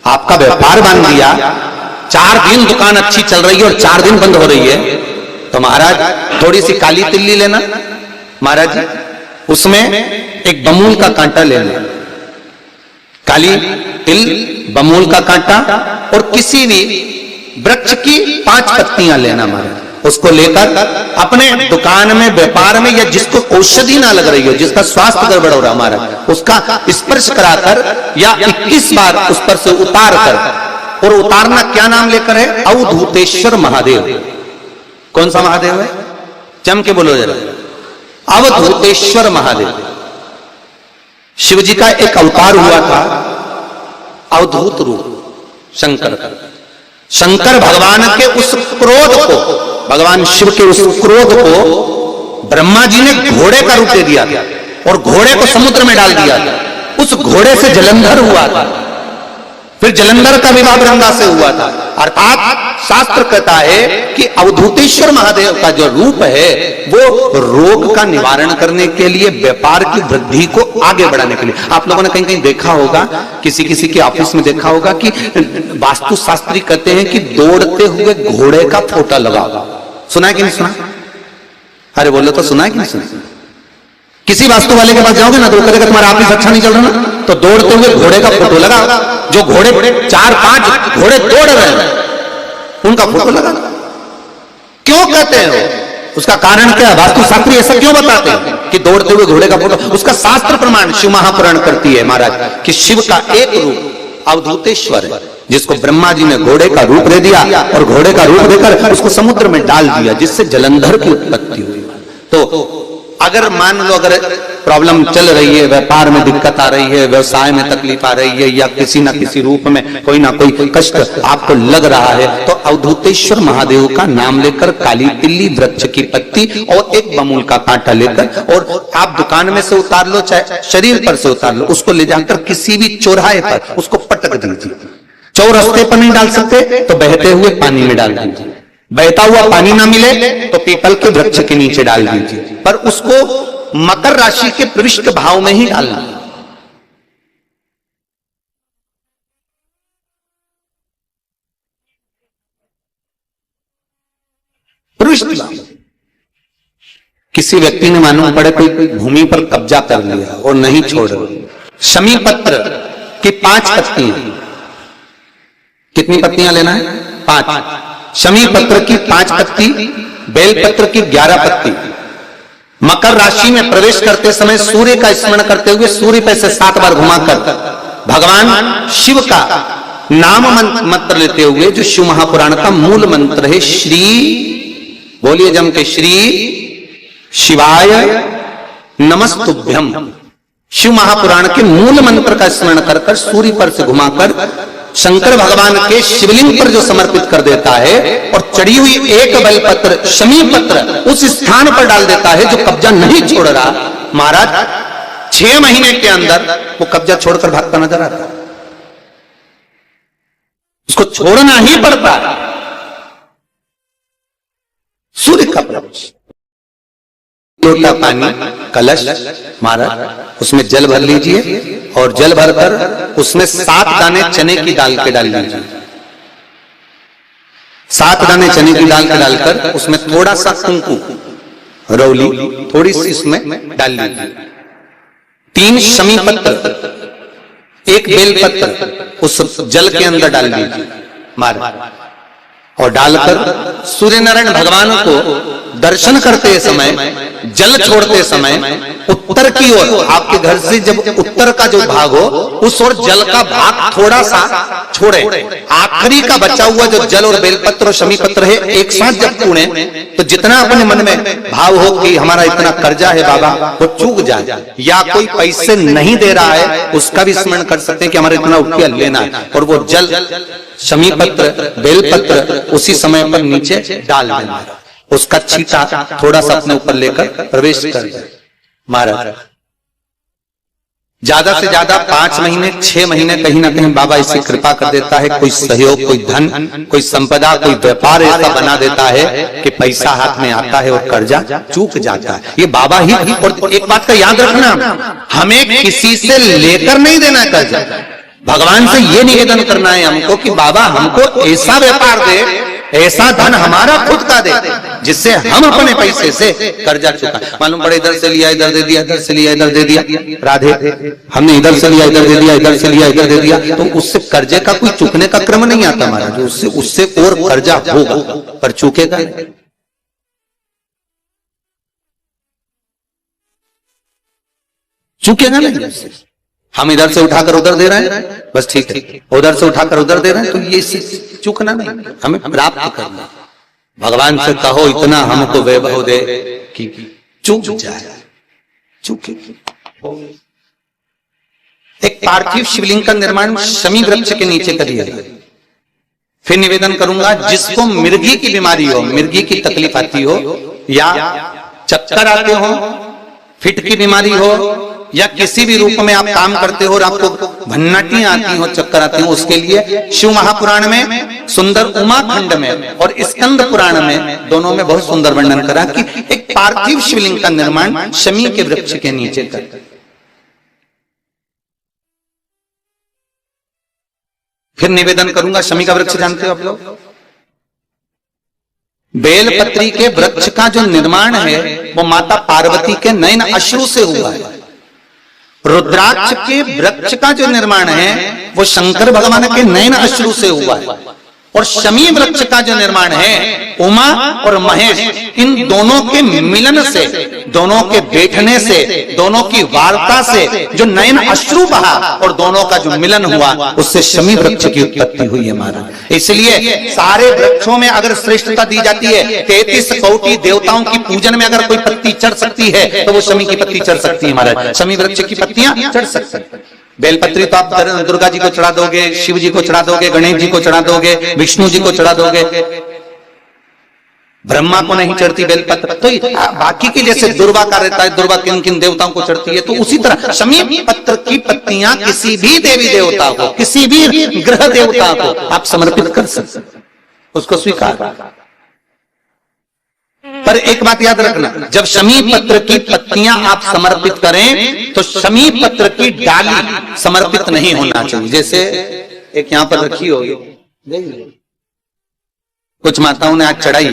आपका व्यापार बांध दिया, 4 दिन दुकान अच्छी चल रही है और 4 दिन बंद हो रही है, तो महाराज थोड़ी सी काली तिल्ली लेना, महाराज जी उसमें एक बमूल का कांटा लेना, काली तिल, बमूल का कांटा और किसी भी वृक्ष की 5 पत्तियां लेना महाराज, उसको लेकर अपने दुकान में, व्यापार में, या जिसको औषधि ना लग रही हो, जिसका स्वास्थ्य गड़बड़ हो रहा महाराज, उसका स्पर्श कराकर या 21 बार उस पर से उतार कर, और उतारना क्या नाम लेकर है? अवधूतेश्वर महादेव। कौन सा महादेव है? जम के बोलो जरा। अवधूतेश्वर महादेव शिव जी का एक अवतार हुआ था, अवधूत रूप शंकर का। शंकर भगवान के उस क्रोध को, भगवान शिव के उस क्रोध को ब्रह्मा जी ने घोड़े का रूप दे दिया था और घोड़े को समुद्र में डाल दिया था। उस घोड़े से जलंधर हुआ था, फिर जलंधर का विवाह वृंदा से हुआ था। अर्थात शास्त्र कहता है कि अवधूतेश्वर महादेव का जो रूप है वो रोग का निवारण करने के लिए, व्यापार की वृद्धि को आगे बढ़ाने के लिए। आप लोगों ने कहीं कहीं देखा होगा, किसी किसी के ऑफिस में देखा होगा कि वास्तु शास्त्री कहते हैं कि दौड़ते हुए घोड़े का फोटो लगाओ। सुना है कि नहीं सुना? अरे बोलो तो सुना है कि नहीं सुना? किसी वास्तु वाले के पास जाओगे ना तो वो कहेगा तुम्हारा ऑफिस अच्छा नहीं चल रहा ना, तो दौड़ते हुए घोड़े का फोटो लगाओ। जो घोड़े 4-5 घोड़े दौड़ रहे हैं उनका फोटो लगा। क्यों कहते हैं वो? उसका कारण क्या है? वास्तु शास्त्री ऐसा क्यों बताते हैं कि दौड़ते हुए घोड़े का फोटो? उसका शास्त्र प्रमाण शिव महापुराण करती है महाराज कि शिव का एक रूप अवधूतेश्वर है, जिसको ब्रह्मा जी ने घोड़े का रूप दे दिया और घोड़े का रूप देकर उसको समुद्र में डाल दिया, जिससे जलंधर की उत्पत्ति हुई। तो अगर मान लो अगर प्रॉब्लम चल रही है, व्यापार में दिक्कत आ रही है, व्यवसाय में तकलीफ आ रही है, या किसी ना किसी रूप में कोई ना कोई कष्ट आपको लग रहा है, तो अवधूतेश्वर महादेव का नाम लेकर काली तिल्ली, वृक्ष की पत्ती और एक बमूल का कांटा लेकर, और आप दुकान में से उतार लो, चाहे शरीर पर से उतार लो, उसको ले जाकर किसी भी चौराहे पर उसको पटक दीजिए। चौरास्ते पर नहीं डाल सकते तो बहते हुए पानी में डाल दीजिए। बहता हुआ पानी ना मिले तो पीपल के वृक्ष के नीचे डाल दीजिए, पर उसको मकर राशि के पृष्ठ भाव में ही डालना। पृष्ठ भाव। किसी व्यक्ति ने मालूम पड़े कोई भूमि पर कब्जा कर लिया और नहीं छोड़ रहे, शमी पत्र की 5 पत्तियां। कितनी पत्तियां लेना है? 5। शमी पत्र की 5 पत्ती, बेल पत्र की 11 पत्ती। मकर राशि में प्रवेश करते समय सूर्य का स्मरण करते हुए सूर्य पे से 7 बार घुमाकर भगवान शिव का नाम मंत्र लेते हुए, जो शिव महापुराण का मूल मंत्र है, श्री, बोलिए जम के, श्री शिवाय नमस्तुभ्यम। शिव महापुराण के मूल मंत्र का स्मरण कर सूर्य पर से घुमाकर शंकर भगवान के शिवलिंग पर जो समर्पित कर देता है और चढ़ी हुई एक बेलपत्र, शमी पत्र उस स्थान पर डाल देता है जो कब्जा नहीं छोड़ रहा, महाराज 6 महीने के अंदर वो कब्जा छोड़कर भागता नजर आता है। उसको छोड़ना ही पड़ता है। सूर्य का प्रवेश, लोटा पानी, कलश, महाराज उसमें जल भर लीजिए और जल भरकर उसमें 7 दाने चने की दाल के डाल लीजिए। 7 दाने चने की दाल के डालकर उसमें थोड़ा सा कुंकू, रौली थोड़ी सी उसमें डाल लीजिए। 3 शमी पत्र, 1 बेल पत्र उस जल के अंदर डाल लीजिए महाराज, और डालकर सूर्य नारायण भगवान को दर्शन करते समय, जल छोड़ते समय उत्तर की ओर, आपके घर से जब उत्तर का जो भाग हो उस ओर जल का भाग थोड़ा सा छोड़े। आखिरी का बचा हुआ जो जल और बेलपत्र और शमी पत्र है एक साथ जब छूने तो जितना अपने मन में भाव हो कि हमारा इतना कर्जा है बाबा, वो चूक जाए, या कोई पैसे नहीं दे रहा है उसका भी स्मरण कर सकते हैं कि हमारा इतना रुपया लेना है, और वो जल, शमी पत्र, बेलपत्र उसी समय पर नीचे डाल देना, उसका छींटा थोड़ा सा अपने ऊपर लेकर प्रवेश कर महाराज। ज्यादा से ज्यादा 5 महीने 6 महीने कहीं ना कहीं बाबा इससे कृपा कर देता है, कोई सहयोग, कोई धन, कोई संपदा, कोई व्यापार ऐसा बना देता है कि पैसा हाथ में आता है और कर्जा चूक जाता है। ये बाबा ही। और एक बात का याद रखना, हमें किसी से लेकर नहीं देना कर्जा, भगवान से ये निवेदन करना है हमको कि बाबा हमको ऐसा व्यापार दे, ऐसा धन हमारा खुद का दे, जिससे हम अपने पैसे से कर्जा चुका। मालूम पड़े इधर से लिया इधर दे दिया, इधर से लिया इधर दे दिया, राधे हमने इधर से लिया इधर दे दिया, इधर से लिया इधर दे दिया, तो उससे कर्जे का कोई चुकने का क्रम नहीं आता महाराज। उससे और कर्जा होगा पर चुकेगा, चुकेगा नहीं। हम इधर से उठाकर उधर दे रहे हैं बस ठीक है, उधर से उठाकर उधर दे रहे हैं तो ये चुकना नहीं, हमें प्राप्त करना। भगवान से कहो इतना हमको वैभव दे कि चुक जाए, चुके। एक पार्थिव शिवलिंग का निर्माण शमी वृक्ष के नीचे करिए। फिर निवेदन करूंगा जिसको मिर्गी की बीमारी हो, मिर्गी की तकलीफ आती हो, या चक्कर आते हो, फिट की बीमारी हो, या किसी भी रूप में आप काम करते हो और आपको भन्नाटियां आती हो, चक्कर आते हो, उसके लिए शिव महापुराण में सुंदर उमा खंड में और स्कंद पुराण में दोनों में बहुत सुंदर वर्णन करा कि एक पार्थिव शिवलिंग का निर्माण शमी के वृक्ष के नीचे कर। फिर निवेदन करूंगा, शमी का वृक्ष जानते हो आप लोग? बेलपत्री के वृक्ष का जो निर्माण है वो माता पार्वती के नयन अश्रु से हुआ है। रुद्राक्ष के वृक्ष का जो निर्माण है वो शंकर भगवान के नयन अश्रु से हुआ है। और शमी वृक्ष का जो निर्माण है उमा और महेश, इन दोनों के मिलन से, दोनों के बैठने से, दोनों की वार्ता से जो नयन अश्रु बहा और दोनों का जो मिलन हुआ उससे शमी वृक्ष की उत्पत्ति हुई है महाराज। इसलिए सारे वृक्षों में अगर श्रेष्ठता दी जाती है, 33 कोटि देवताओं की पूजन में अगर कोई पत्ती चढ़ सकती है तो वो शमी की पत्ती चढ़ सकती है महाराज। शमी वृक्ष की पत्तियां चढ़ सकती है। बेलपत्री तो आप दुर्गा जी को चढ़ा दोगे, शिव जी को चढ़ा दोगे, गणेश जी को चढ़ा दोगे, विष्णु जी को चढ़ा दोगे, ब्रह्मा को नहीं चढ़ती बेलपत्र। तो बाकी की जैसे दुर्वा का रहता है, दुर्वा किन किन देवताओं को चढ़ती है, तो उसी तरह शमी पत्र की पत्तियां किसी भी देवी देवता को, किसी भी ग्रह देवता को आप समर्पित कर सकते, उसको स्वीकार। पर एक बात याद रखना, जब शमी पत्र की पत्तियां आप समर्पित करें तो शमी पत्र की डाली समर्पित नहीं होना चाहिए। जैसे एक यहां पर रखी होगी, कुछ माताओं ने आज चढ़ाई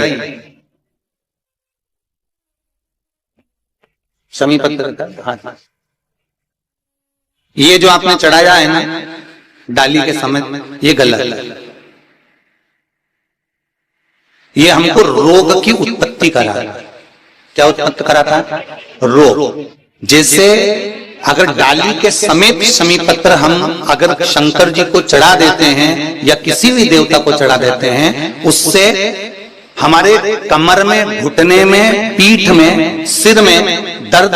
शमी पत्र का, हाँ, ये जो आपने चढ़ाया है ना डाली के समय में, ये गलत है। ये हमको रोग की उत्पत्ति करा। क्या उत्पत्ति कराता है? रोग। जैसे अगर डाली के समेत शमी पत्र हम अगर शंकर जी को चढ़ा देते हैं या किसी भी देवता को चढ़ा देते हैं, उससे हमारे कमर में, घुटने में, पीठ में, सिर में दर्द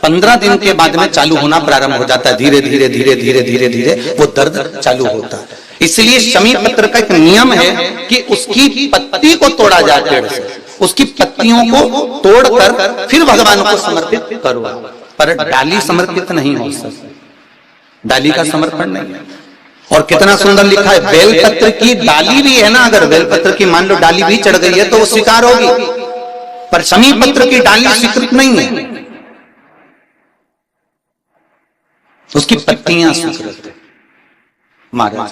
15 दिन के बाद में चालू होना प्रारंभ हो जाता है। धीरे धीरे धीरे धीरे धीरे धीरे वो दर्द चालू होता है। इसलिए शमी पत्र का एक नियम है कि उसकी पत्ती को तोड़ा जाए, पेड़ से उसकी पत्तियों को तोड़कर फिर भगवान को समर्पित करो। पर डाली समर्पित नहीं हो सकती, डाली का समर्पण नहीं है। और कितना सुंदर लिखा है, बेलपत्र की डाली भी है ना, अगर बेलपत्र की मान लो डाली भी चढ़ गई है तो वो स्वीकार होगी, पर शमी पत्र की डाली स्वीकृत नहीं है, उसकी पत्तियां स्वीकृत है महाराज।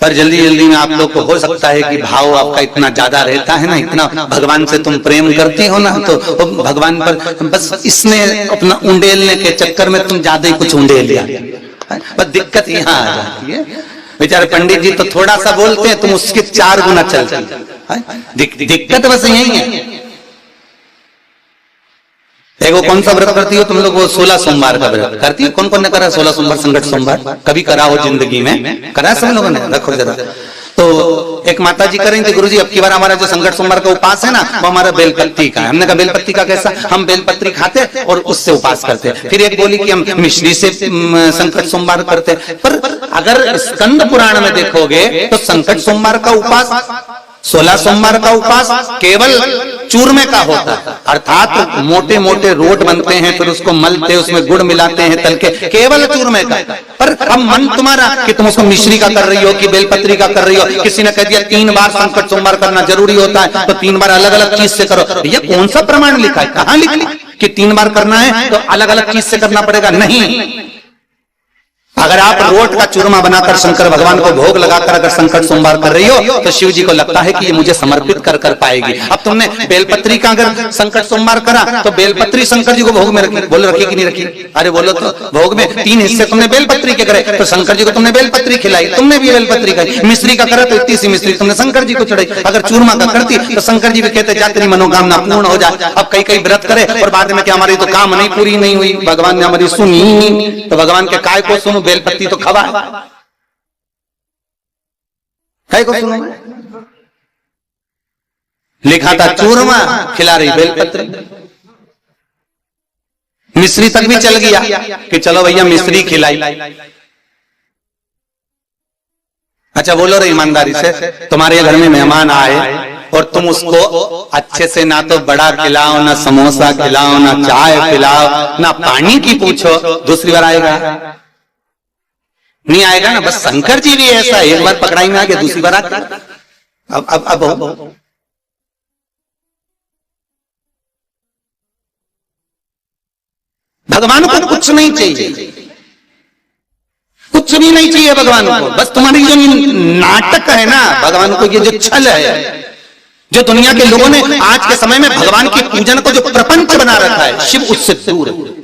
पर जल्दी जल्दी में आप लोग को हो सकता है कि भाव आपका इतना ज्यादा रहता है ना, इतना भगवान से तुम प्रेम करती हो ना, तो भगवान पर बस इसने अपना उंडेलने के चक्कर में तुम ज्यादा ही कुछ उंडेल लिया। बस दिक्कत यहाँ आ जाती है। बेचारे पंडित जी तो थोड़ा सा बोलते हैं, तुम उसके 4 गुना चलती है। दिक्कत बस यही है। देखो कौन सा व्रत करती हो तुम लोग? वो 16 सोमवार का व्रत करती हो। कौन कौन ने करा 16 सोमवार, संकट सोमवार? कभी करा हो जिंदगी में? करा सब लोगों ने? रखो जरा। तो एक माता जी करेंगे, गुरुजी अब की बार हमारा जो संकट सोमवार का उपास है ना वो हमारा बेलपत्ती का है। हमने कहा बेलपत्ती का कैसा? हम बेलपत्री खाते और उससे उपास करते। फिर एक बोली कि हम मिश्री से संकट सोमवार करते। पर अगर स्कंद पुराण में देखोगे तो संकट सोमवार का उपास, 16 सोमवार का उपास केवल चूरमे का होता है, अर्थात मोटे मोटे रोट बनते हैं, फिर उसको मलते, उसमें गुड़ मिलाते हैं तल के, केवल चूरमे का। पर अब मन तुम्हारा कि तुम उसको मिश्री का कर रही हो कि बेलपत्री का कर रही हो। किसी ने कह दिया 3 बार संकट सोमवार करना जरूरी होता है, तो 3 बार अलग अलग चीज से करो। ये कौन सा प्रमाण लिखा है? कहां लिखा कि 3 बार करना है तो अलग अलग चीज से करना पड़ेगा? नहीं, अगर आप रोट का चूरमा बनाकर शंकर भगवान को भोग लगाकर अगर संकट सोमवार कर रही हो तो शिव जी को लगता है कि ये मुझे समर्पित कर पाएगी। अब तुमने बेलपत्री का अगर संकट सोमवार करा तो बेलपत्री शंकर जी को भोग में रखी, बोलो रखी कि नहीं रखी? अरे बोलो तो भोग में 3 हिस्से तुमने बेलपत्री के करे तो शंकर जी को तुमने बेलपत्री खिलाई, तुमने भी बेलपत्री खाई। मिश्री का करा तो इतनी सी मिश्री तुमने शंकर जी को चढ़ाई। अगर चूरमा का करती तो शंकर जी भी कहते जा तेरी मनोकामना पूर्ण हो जाए। अब कई व्रत करे और बाद में क्या हमारी तो काम नहीं पूरी नहीं हुई, भगवान ने हमारी सुनी नहीं, तो भगवान के काय को सुनो, बेलपत्ती तो खवा काय को सुनो। लिखा था चूरमा, खिला रही बेलपत्री। मिश्री तक भी चल गया कि चलो भैया मिश्री खिलाई। अच्छा बोलो रे ईमानदारी से, तुम्हारे घर में मेहमान आए और तुम उसको अच्छे से ना तो बड़ा खिलाओ, ना समोसा खिलाओ, ना चाय पिलाओ, ना पानी की पूछो, दूसरी बार आएगा? नहीं आएगा ना। बस शंकर जी भी ऐसा, एक बार पकड़ाई में आ गया, दूसरी बार आता। अब भगवान को कुछ नहीं चाहिए, कुछ भी नहीं चाहिए भगवान को। बस तुम्हारी जो नाटक है ना, भगवान को ये जो छल है, जो दुनिया के लोगों ने आज के समय में भगवान की पूजन को जो प्रपंच बना रखा है, शिव उससे दूर है।